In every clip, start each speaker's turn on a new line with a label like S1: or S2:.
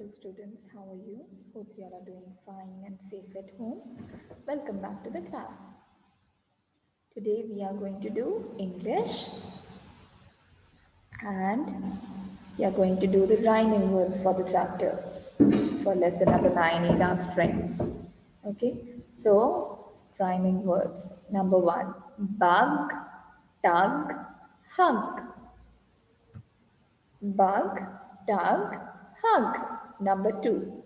S1: Hello students, how are you? Hope you all are doing fine and safe at home. Welcome back to the class. Today we are going to do English and we are going to do the rhyming words for the chapter for lesson number 9, Ila's friends. Okay, so rhyming words. Number 1, bug, tug, hug. Bug, tug, hug. Number 2,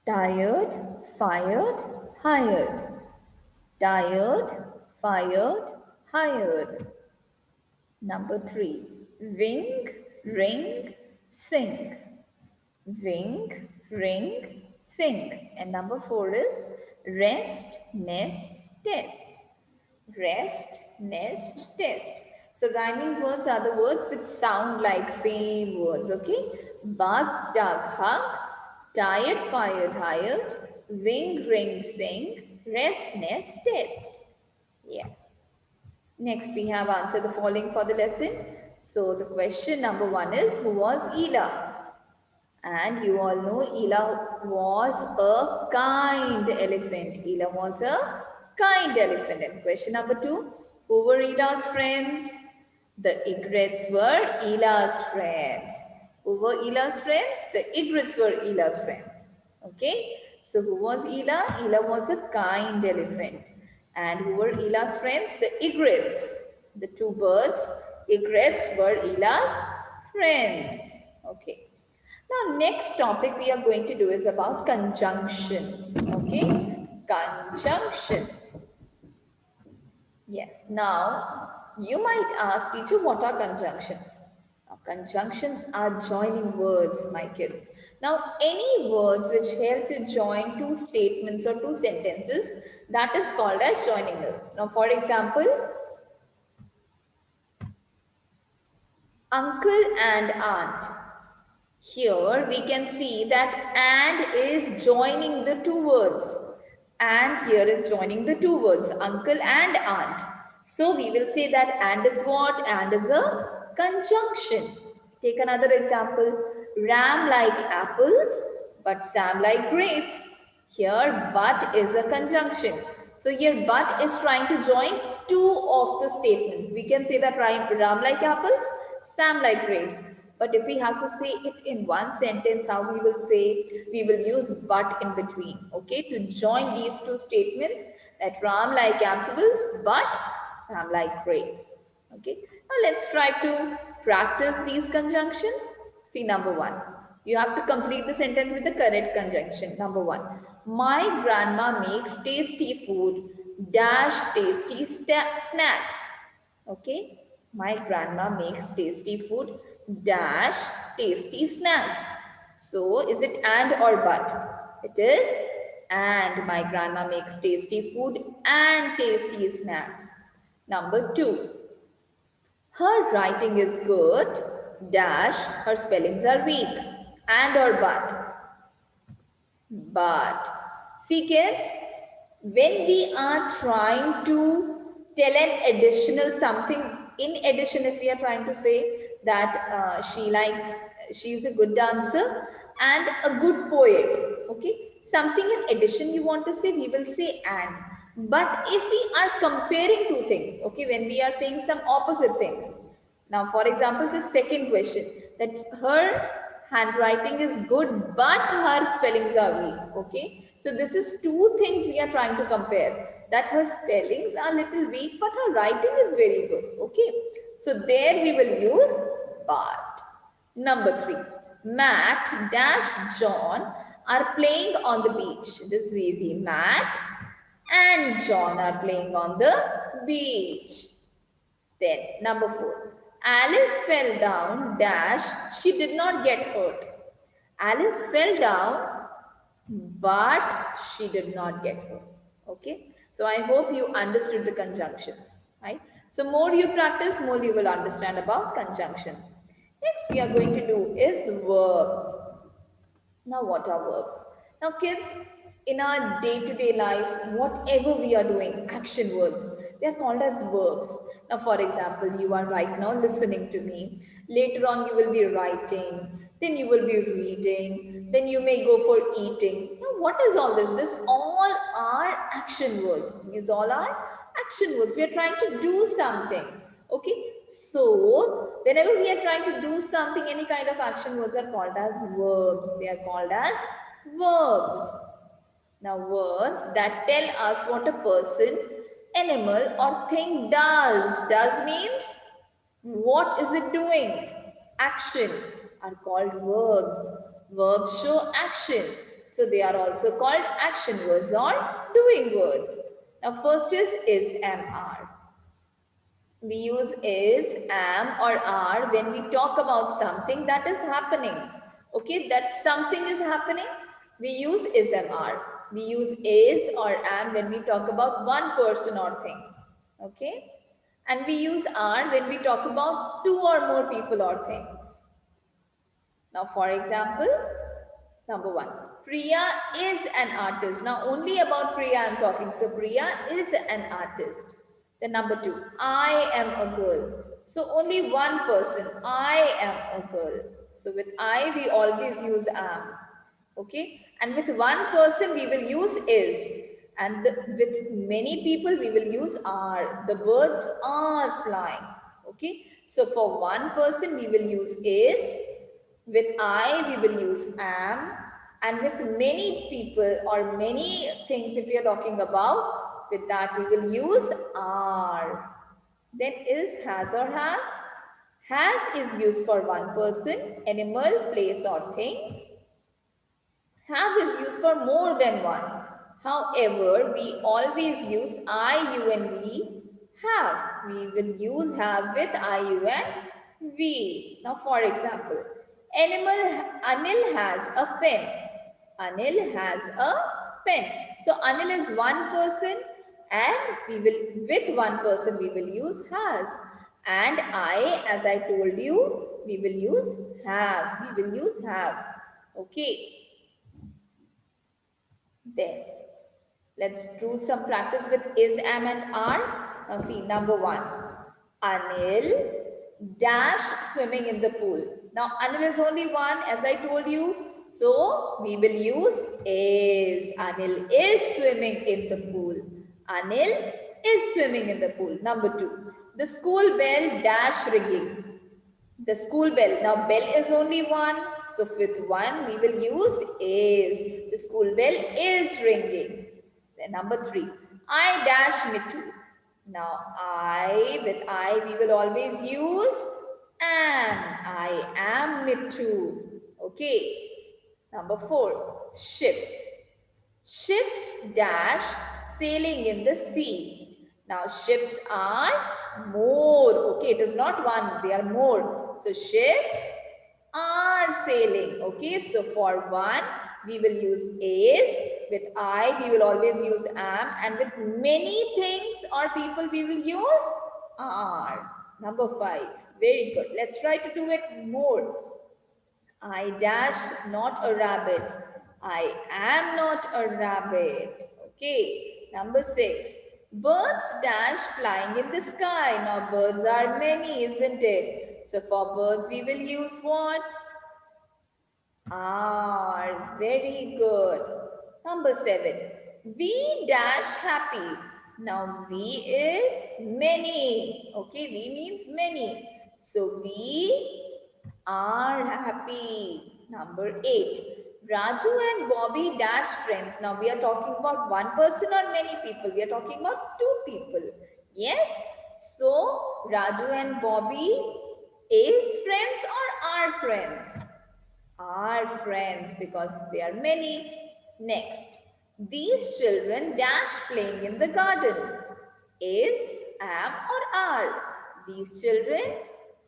S1: tired, fired, hired. Tired, fired, hired. Number 3, wing, ring, sing. Wing, ring, sing. And number 4 is rest, nest, test. Rest, nest, test. So rhyming words are the words which sound like same words, okay? Bug, duck, hug, tired, fired, hired, wing, ring, sing, rest, nest, test. Yes. Next we have answered the following for the lesson. So the question number 1 is, who was Ela? And you all know Ela was a kind elephant. Ela was a kind elephant. And question number 2, who were Ela's friends? The egrets were Ela's friends. Who were Ela's friends? The egrets were Ela's friends. Okay. So who was Ela? Ela was a kind elephant. And who were Ela's friends? The egrets. The two birds, egrets, were Ela's friends. Okay. Now, next topic we are going to do is about conjunctions. Okay, conjunctions. Yes. Now, you might ask, teacher, what are conjunctions? Now, conjunctions are joining words, my kids. Now, any words which help to join two statements or two sentences, that is called as joining words. Now, for example, uncle and aunt. Here we can see that and is joining the two words. And here is joining the two words, uncle and aunt. So we will say that and is what? And is a conjunction. Take another example. Ram like apples, but Sam like grapes. Here but is a conjunction. So here but is trying to join two of the statements. We can say that Ram like apples, Sam like grapes. But if we have to say it in one sentence, how we will say? We will use but in between, okay, to join these two statements, that Ram like apples, but Sam like grapes. Okay. Now let's try to practice these conjunctions. See, number 1. You have to complete the sentence with the correct conjunction. Number 1. My grandma makes tasty food, dash tasty snacks. Okay. My grandma makes tasty food, dash tasty snacks. So is it and or but? It is and. My grandma makes tasty food and tasty snacks. Number 2. Her writing is good, dash, her spellings are weak. And or but? But. See kids, when we are trying to tell an additional something, in addition, if we are trying to say that she's a good dancer and a good poet, okay, something in addition you want to say, we will say and. But if we are comparing two things, okay, when we are saying some opposite things. Now, for example, the second question, that her handwriting is good, but her spellings are weak, okay. So this is two things we are trying to compare, that her spellings are little weak, but her writing is very good, okay. So there we will use but. Number 3, Matt dash John are playing on the beach. This is easy. Matt and John are playing on the beach. Then number 4, Alice fell down dash, she did not get hurt. Alice fell down, but she did not get hurt. Okay. So I hope you understood the conjunctions, right? So more you practice, more you will understand about conjunctions. Next we are going to do is verbs. Now what are verbs? Now kids, in our day-to-day life, whatever we are doing, action words, they are called as verbs. Now for example, you are right now listening to me. Later on you will be writing. Then you will be reading. Then you may go for eating. Now, what is all this? This all are action words. These all are action words. We are trying to do something. Okay. So, whenever we are trying to do something, any kind of action words are called as verbs. They are called as verbs. Now, words that tell us what a person, animal, or thing does. Does means what is it doing? Action are called verbs. Verbs show action. So they are also called action words or doing words. Now first is, am, are. We use is, am or are when we talk about something that is happening. Okay, that something is happening. We use is, am, are. We use is or am when we talk about one person or thing. Okay. And we use are when we talk about two or more people or things. Now, for example, number one, Priya is an artist. Now, only about Priya I am talking. So, Priya is an artist. Then number two, I am a girl. So, only one person, I am a girl. So, with I, we always use am. Okay. And with one person, we will use is. And with many people, we will use are. The birds are flying. Okay. So, for one person, we will use is. With I, we will use am. And with many people or many things, if we are talking about, with that we will use are. Then is, has or have. Has is used for one person, animal, place or thing. Have is used for more than one. However, we always use I, you and we have. We will use have with I, you and we. Now for example, Anil has a pen. Anil has a pen. So Anil is one person and we will, with one person we will use has. And I, as I told you, we will use have. We will use have. Okay. Then let's do some practice with is, am and are. Now see, number one, Anil dash swimming in the pool. Now Anil is only one as I told you. So we will use is. Anil is swimming in the pool. Anil is swimming in the pool. Number two, the school bell dash ringing. The school bell. Now bell is only one. So with one we will use is. The school bell is ringing. Then number three. I dash Mittu. Now with I we will always use am. I am Mittu. Okay. Number four. Ships. Ships dash sailing in the sea. Now ships are more. Okay, it is not one, they are more. So ships are sailing. Okay, so for one, we will use is. With I, we will always use am. And with many things or people, we will use are. Number five. Very good. Let's try to do it more. I dash not a rabbit. I am not a rabbit. Okay. Number six. Birds dash flying in the sky. Now birds are many, isn't it? So for birds we will use what? Are. Very good. Number seven. We dash happy. Now we is many. Okay, we means many. So we are happy. Number eight. Raju and Bobby dash friends. Now we are talking about one person or many people. We are talking about two people. Yes. So Raju and Bobby is friends or are friends? Are friends because they are many. Next. These children dash playing in the garden. Is, am or are. These children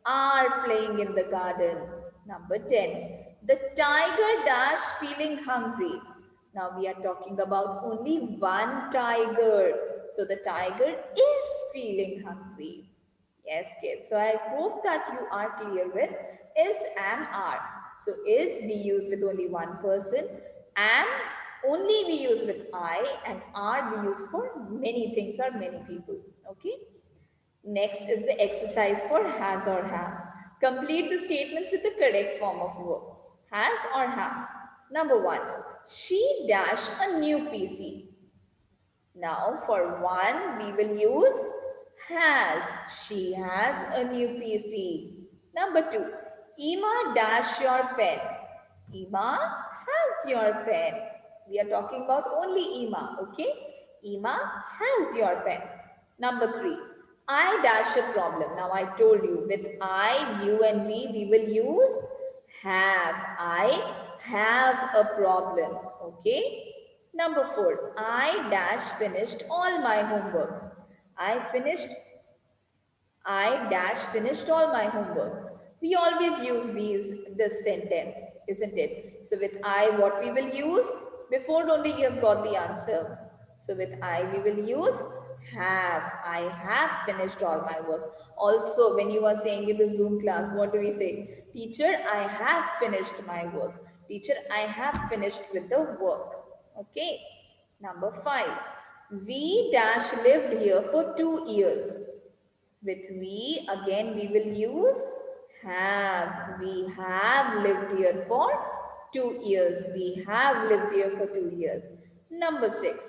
S1: are playing in the garden. Number 10. The tiger dash feeling hungry. Now we are talking about only one tiger. So the tiger is feeling hungry. Yes, kids. So I hope that you are clear with is, am, are. So is we use with only one person. Am only we use with I, and are we use for many things or many people. Okay. Next is the exercise for has or have. Complete the statements with the correct form of verb. Has or have? Number 1. She dash a new PC. Now for 1 we will use has. She has a new PC. Number 2. Ima dash your pen. Ima has your pen. We are talking about only Ima, okay? Ima has your pen. Number 3. I dash a problem. Now I told you with I, you and we will use have. I have a problem, okay? Number 4. I dash finished all my homework. I finished I dash finished all my homework. We always use this sentence, isn't it? So with I, what we will use? Before only you have got the answer. So with I, we will use have. I have finished all my work. Also, when you are saying in the Zoom class, what do we say? Teacher, I have finished my work. Teacher, I have finished with the work. Okay. Number 5. We dash lived here for 2 years. With we, again we will use have. We have lived here for 2 years. We have lived here for 2 years. Number 6.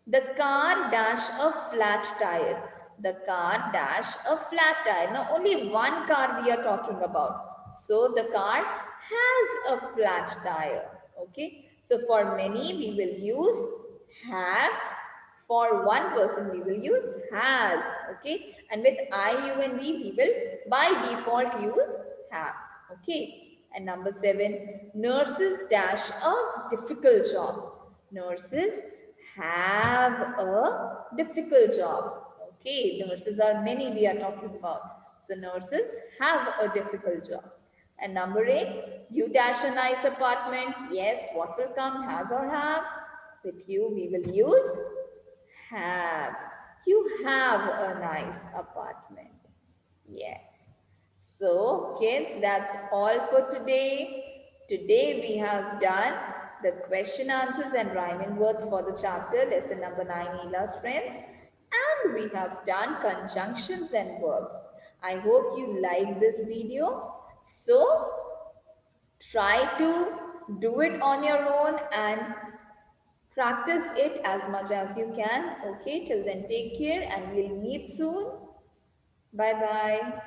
S1: The car dash a flat tire. The car dash a flat tire. Now only one car we are talking about. So the car has a flat tire. Okay. So for many we will use have. For one person, we will use has. Okay. And with I, you and we will by default use have. Okay. And number 7, nurses dash a difficult job. Nurses have a difficult job. Okay. Nurses are many we are talking about. So nurses have a difficult job. And number 8, you dash a nice apartment. Yes, what will come? Has or have? With you, we will use have. You have a nice apartment. Yes. So, kids, that's all for today. Today we have done the question answers and rhyming words for the chapter, lesson number 9, illustrations. And we have done conjunctions and verbs. I hope you liked this video. So, try to do it on your own and practice it as much as you can. Okay, till then, take care and we'll meet soon. Bye bye.